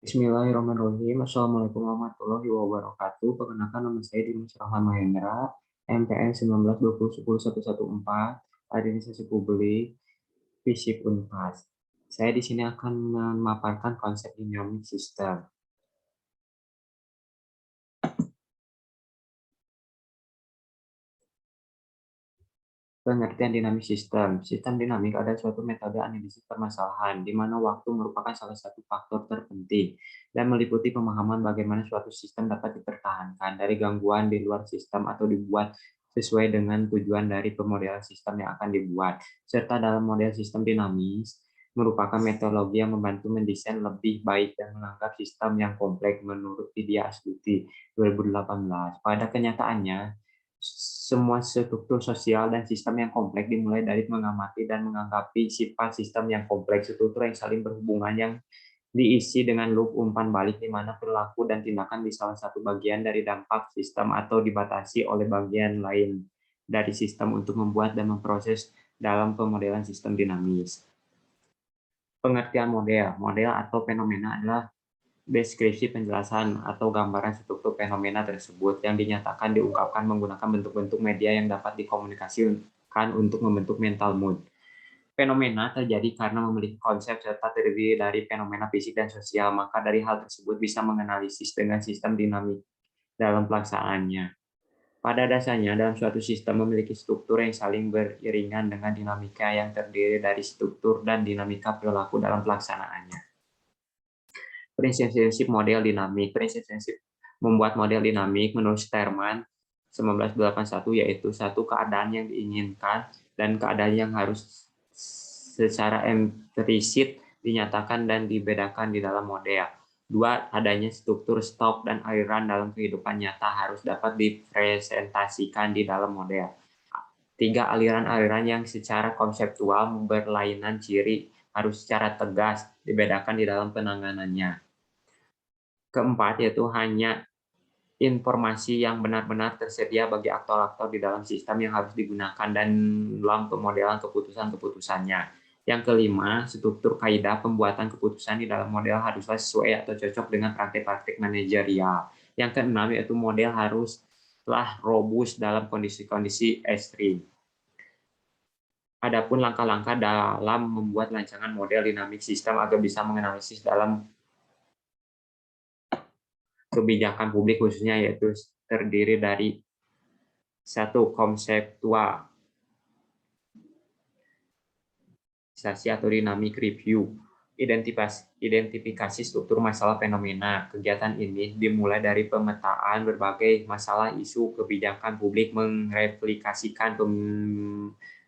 Bismillahirrahmanirrahim. Assalamualaikum warahmatullahi wabarakatuh. Perkenalkan nama saya Dimas Rahman Mahendra, MPN 1920101114, Administrasi Publik, FISIP Unpas. Saya di sini akan memaparkan konsep dynamic system. Pengertian dinamik sistem. Sistem dinamik adalah suatu metode analisis permasalahan, di mana waktu merupakan salah satu faktor terpenting dan meliputi pemahaman bagaimana suatu sistem dapat dipertahankan dari gangguan di luar sistem atau dibuat sesuai dengan tujuan dari pemodelan sistem yang akan dibuat. Serta dalam model sistem dinamis, merupakan metodologi yang membantu mendesain lebih baik dan menganggap sistem yang kompleks menurut Vidya Astuti 2018. Pada kenyataannya, semua struktur sosial dan sistem yang kompleks dimulai dari mengamati dan menganggapi sifat sistem yang kompleks, struktur yang saling berhubungan yang diisi dengan loop umpan balik di mana perilaku dan tindakan di salah satu bagian dari dampak sistem atau dibatasi oleh bagian lain dari sistem untuk membuat dan memproses dalam pemodelan sistem dinamis. Pengertian model. Model atau fenomena adalah deskripsi penjelasan atau gambaran struktur fenomena tersebut yang dinyatakan diungkapkan menggunakan bentuk-bentuk media yang dapat dikomunikasikan untuk membentuk mental mood. Fenomena terjadi karena memiliki konsep serta terdiri dari fenomena fisik dan sosial, maka dari hal tersebut bisa menganalisis dengan sistem dinamik dalam pelaksanaannya. Pada dasarnya, dalam suatu sistem memiliki struktur yang saling beriringan dengan dinamika yang terdiri dari struktur dan dinamika perilaku dalam pelaksanaannya. Prinsip-prinsip model dinamik. Prinsip-prinsip membuat model dinamik menurut Sterman 1981 yaitu satu, keadaan yang diinginkan dan keadaan yang harus secara empirisik dinyatakan dan dibedakan di dalam model. Dua, adanya struktur stok dan aliran dalam kehidupan nyata harus dapat dipresentasikan di dalam model. Tiga, aliran-aliran yang secara konseptual berlainan ciri harus secara tegas dibedakan di dalam penanganannya. Keempat, yaitu hanya informasi yang benar-benar tersedia bagi aktor-aktor di dalam sistem yang harus digunakan dan dalam pemodelan keputusan-keputusannya. Yang kelima, struktur kaidah pembuatan keputusan di dalam model haruslah sesuai atau cocok dengan praktik-praktik manajerial. Yang keenam, yaitu model haruslah robust dalam kondisi-kondisi ekstrim. Adapun langkah-langkah dalam membuat rancangan model dinamik sistem agar bisa menganalisis dalam kebijakan publik khususnya, yaitu terdiri dari satu, konseptualisasi atau dynamic review, identifikasi struktur masalah fenomena. Kegiatan ini dimulai dari pemetaan berbagai masalah isu kebijakan publik, mereplikasikan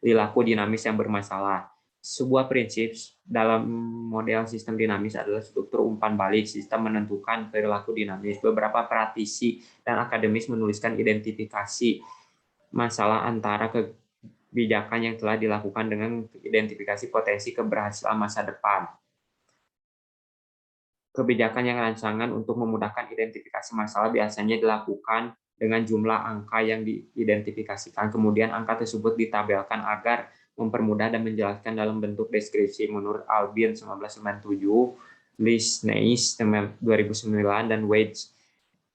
perilaku dinamis yang bermasalah. Sebuah prinsip dalam model sistem dinamis adalah struktur umpan balik. Sistem menentukan perilaku dinamis. Beberapa praktisi dan akademis menuliskan identifikasi masalah antara kebijakan yang telah dilakukan dengan identifikasi potensi keberhasilan masa depan. Kebijakan yang rancangan untuk memudahkan identifikasi masalah biasanya dilakukan dengan jumlah angka yang diidentifikasikan. Kemudian angka tersebut ditabelkan agar mempermudah dan menjelaskan dalam bentuk deskripsi. Menurut Albin 1997, Liz Neis 2009, dan Wade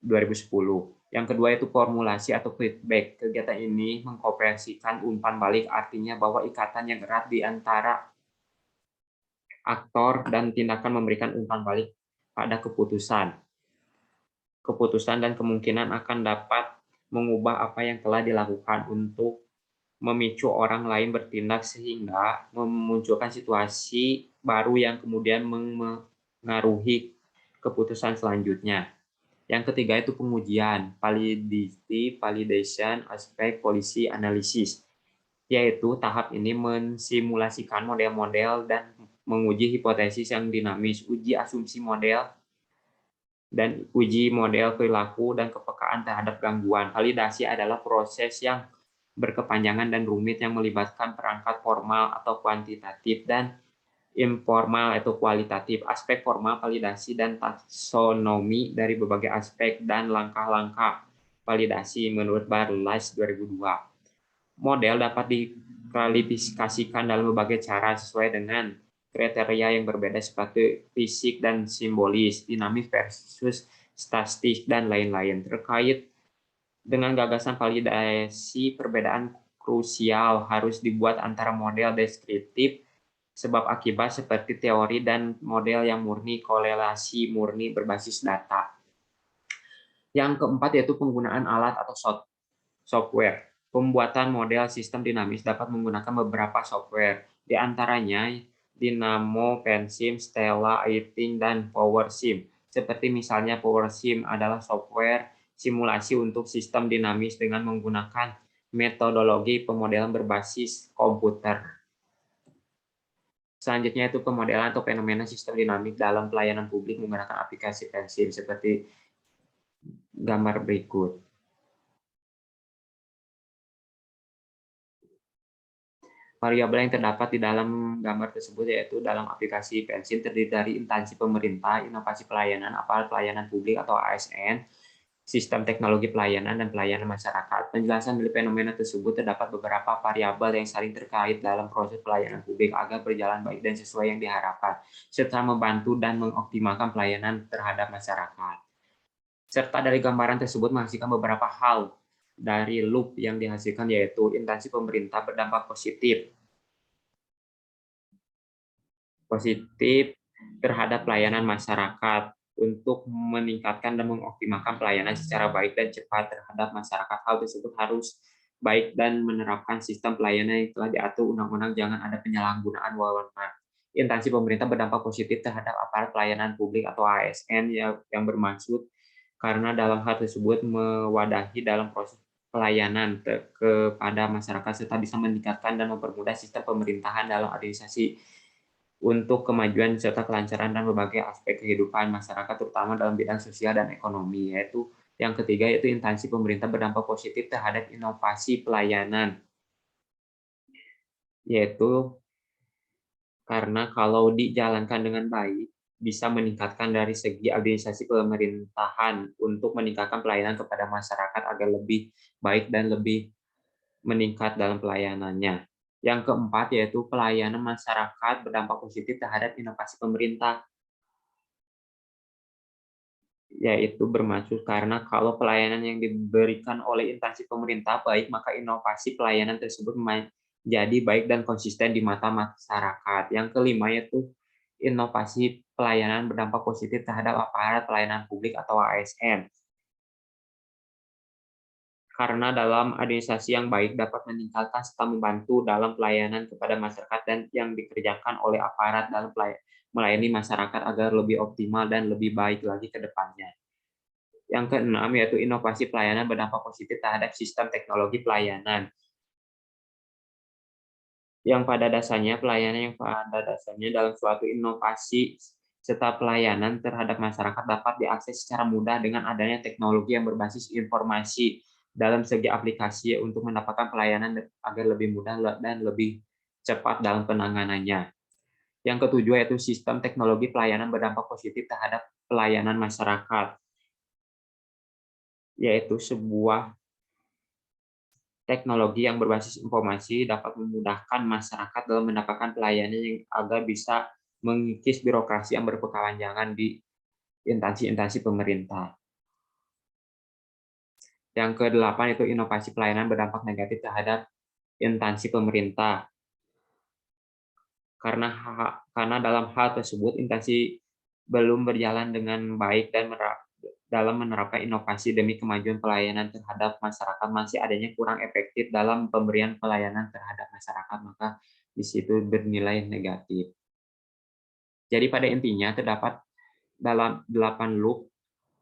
2010. Yang kedua itu formulasi atau feedback. Kegiatan ini mengkomprensikan umpan balik, artinya bahwa ikatan yang erat di antara aktor dan tindakan memberikan umpan balik pada keputusan dan kemungkinan akan dapat mengubah apa yang telah dilakukan untuk memicu orang lain bertindak sehingga memunculkan situasi baru yang kemudian mengaruhi keputusan selanjutnya. Yang ketiga itu pengujian, validation, aspek, policy, analisis, yaitu tahap ini mensimulasikan model-model dan menguji hipotesis yang dinamis, uji asumsi model, dan uji model perilaku dan kepekaan terhadap gangguan. Validasi adalah proses yang berkepanjangan dan rumit yang melibatkan perangkat formal atau kuantitatif dan informal atau kualitatif. Aspek formal validasi dan taksonomi dari berbagai aspek dan langkah-langkah validasi menurut Barlas 2002. Model dapat diklasifikasikan dalam berbagai cara sesuai dengan kriteria yang berbeda seperti fisik dan simbolis, dinamis versus statistik, dan lain-lain. Terkait dengan gagasan validasi, perbedaan krusial harus dibuat antara model deskriptif sebab akibat seperti teori dan model yang murni korelasi murni berbasis data. Yang keempat yaitu penggunaan alat atau software. Pembuatan model sistem dinamis dapat menggunakan beberapa software, di antaranya Dynamo, Pensim, Stella, Aiting, dan PowerSim. Seperti misalnya PowerSim adalah software simulasi untuk sistem dinamis dengan menggunakan metodologi pemodelan berbasis komputer. Selanjutnya itu pemodelan atau fenomena sistem dinamik dalam pelayanan publik menggunakan aplikasi Pensim seperti gambar berikut. Variabel yang terdapat di dalam gambar tersebut yaitu dalam aplikasi Pensim terdiri dari instansi pemerintah, inovasi pelayanan, aparat pelayanan publik atau ASN, sistem teknologi pelayanan, dan pelayanan masyarakat. Penjelasan dari fenomena tersebut terdapat beberapa variabel yang saling terkait dalam proses pelayanan publik agar berjalan baik dan sesuai yang diharapkan, serta membantu dan mengoptimalkan pelayanan terhadap masyarakat. Serta dari gambaran tersebut menghasilkan beberapa hal dari loop yang dihasilkan yaitu instansi pemerintah berdampak positif terhadap pelayanan masyarakat untuk meningkatkan dan mengoptimalkan pelayanan secara baik dan cepat terhadap masyarakat. Hal tersebut harus baik dan menerapkan sistem pelayanan yang telah diatur undang-undang, jangan ada penyalahgunaan wewenang. Instansi pemerintah berdampak positif terhadap aparat pelayanan publik atau ASN yang bermaksud karena dalam hal tersebut mewadahi dalam proses pelayanan kepada masyarakat serta bisa meningkatkan dan mempermudah sistem pemerintahan dalam administrasi untuk kemajuan serta kelancaran dan berbagai aspek kehidupan masyarakat, terutama dalam bidang sosial dan ekonomi. Yaitu yang ketiga yaitu instansi pemerintah berdampak positif terhadap inovasi pelayanan, yaitu karena kalau dijalankan dengan baik bisa meningkatkan dari segi administrasi pemerintahan untuk meningkatkan pelayanan kepada masyarakat agar lebih baik dan lebih meningkat dalam pelayanannya. Yang keempat yaitu pelayanan masyarakat berdampak positif terhadap inovasi pemerintah, yaitu bermaksud karena kalau pelayanan yang diberikan oleh instansi pemerintah baik, maka inovasi pelayanan tersebut menjadi baik dan konsisten di mata masyarakat. Yang kelima yaitu inovasi pelayanan berdampak positif terhadap aparat pelayanan publik atau ASN. Karena dalam administrasi yang baik dapat meningkatkan serta membantu dalam pelayanan kepada masyarakat dan yang dikerjakan oleh aparat dalam melayani masyarakat agar lebih optimal dan lebih baik lagi ke depannya. Yang keenam yaitu inovasi pelayanan berdampak positif terhadap sistem teknologi pelayanan. Yang pada dasarnya dalam suatu inovasi serta pelayanan terhadap masyarakat dapat diakses secara mudah dengan adanya teknologi yang berbasis informasi dalam segi aplikasi untuk mendapatkan pelayanan agar lebih mudah dan lebih cepat dalam penanganannya. Yang ketujuh yaitu sistem teknologi pelayanan berdampak positif terhadap pelayanan masyarakat, yaitu sebuah teknologi yang berbasis informasi dapat memudahkan masyarakat dalam mendapatkan pelayanan yang agar bisa mengikis birokrasi yang berkepanjangan di instansi-instansi pemerintah. Yang kedelapan itu inovasi pelayanan berdampak negatif terhadap instansi pemerintah. Karena dalam hal tersebut instansi belum berjalan dengan baik dan dalam menerapkan inovasi demi kemajuan pelayanan terhadap masyarakat, masih adanya kurang efektif dalam pemberian pelayanan terhadap masyarakat, maka di situ bernilai negatif. Jadi pada intinya terdapat dalam 8 loop,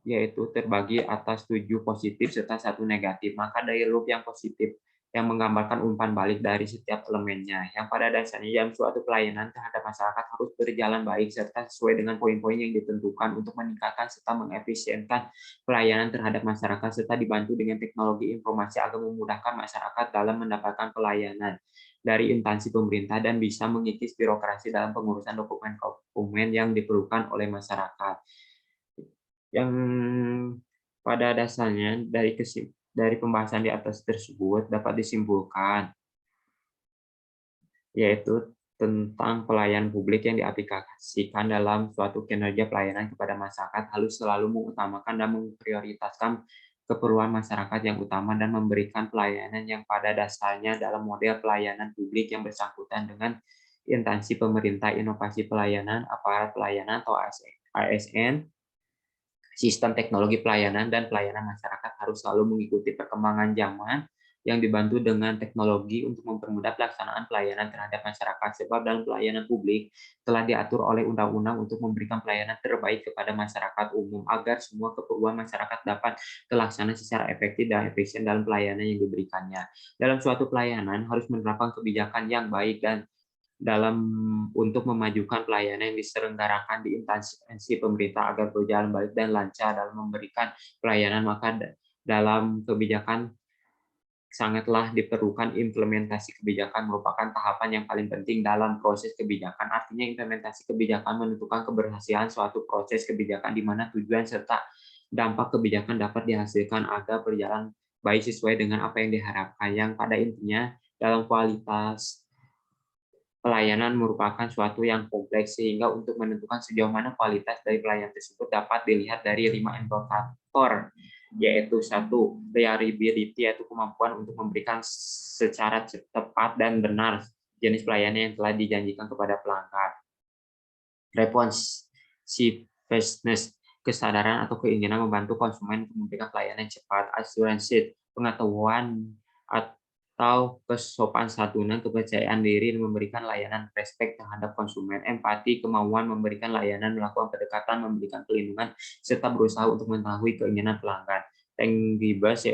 yaitu terbagi atas 7 positif serta 1 negatif. Maka dari loop yang positif yang menggambarkan umpan balik dari setiap elemennya, yang pada dasarnya dalam suatu pelayanan terhadap masyarakat harus berjalan baik serta sesuai dengan poin-poin yang ditentukan untuk meningkatkan serta mengefisienkan pelayanan terhadap masyarakat serta dibantu dengan teknologi informasi agar memudahkan masyarakat dalam mendapatkan pelayanan dari instansi pemerintah dan bisa mengikis birokrasi dalam pengurusan dokumen-dokumen yang diperlukan oleh masyarakat. Yang pada dasarnya dari pembahasan di atas tersebut dapat disimpulkan, yaitu tentang pelayanan publik yang diaplikasikan dalam suatu kinerja pelayanan kepada masyarakat harus selalu mengutamakan dan memprioritaskan keperluan masyarakat yang utama dan memberikan pelayanan yang pada dasarnya dalam model pelayanan publik yang bersangkutan dengan instansi pemerintah, inovasi pelayanan, aparat pelayanan atau ASN, sistem teknologi pelayanan dan pelayanan masyarakat harus selalu mengikuti perkembangan zaman yang dibantu dengan teknologi untuk mempermudah pelaksanaan pelayanan terhadap masyarakat. Sebab dalam pelayanan publik telah diatur oleh undang-undang untuk memberikan pelayanan terbaik kepada masyarakat umum agar semua keperluan masyarakat dapat terlaksana secara efektif dan efisien dalam pelayanan yang diberikannya. Dalam suatu pelayanan harus menerapkan kebijakan yang baik dan dalam untuk memajukan pelayanan yang diselenggarakan di instansi pemerintah agar berjalan baik dan lancar dalam memberikan pelayanan, maka dalam kebijakan sangatlah diperlukan implementasi kebijakan merupakan tahapan yang paling penting dalam proses kebijakan. Artinya implementasi kebijakan menentukan keberhasilan suatu proses kebijakan di mana tujuan serta dampak kebijakan dapat dihasilkan agar berjalan baik sesuai dengan apa yang diharapkan. Yang pada intinya dalam kualitas pelayanan merupakan suatu yang kompleks sehingga untuk menentukan sejauh mana kualitas dari pelayanan tersebut dapat dilihat dari 5 indikator, yaitu 1, reliability, yaitu kemampuan untuk memberikan secara tepat dan benar jenis pelayanan yang telah dijanjikan kepada pelanggan. Responsiveness, kesadaran atau keinginan membantu konsumen untuk memberikan pelayanan yang cepat. Assurance, pengetahuan atau kesopan santunan, kepercayaan diri, memberikan layanan respect terhadap konsumen. Empati, kemauan memberikan layanan, melakukan pendekatan, memberikan perlindungan, serta berusaha untuk mengetahui keinginan pelanggan. Tangibles,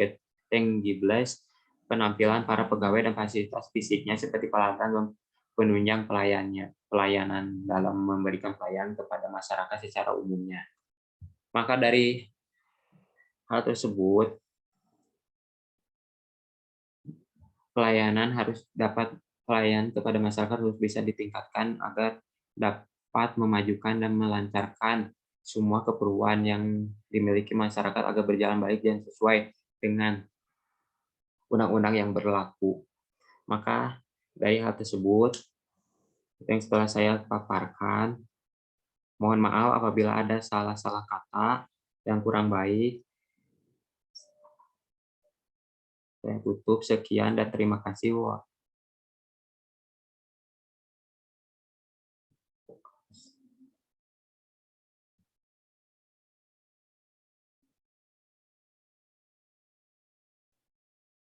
penampilan para pegawai dan fasilitas fisiknya seperti peralatan penunjang pelayanan dalam memberikan pelayanan kepada masyarakat secara umumnya. Maka dari hal tersebut, pelayanan kepada masyarakat harus bisa ditingkatkan agar dapat memajukan dan melancarkan semua keperluan yang dimiliki masyarakat agar berjalan baik dan sesuai dengan undang-undang yang berlaku. Maka dari hal tersebut, yang setelah saya paparkan, mohon maaf apabila ada salah-salah kata yang kurang baik. Saya tutup, sekian dan terima kasih.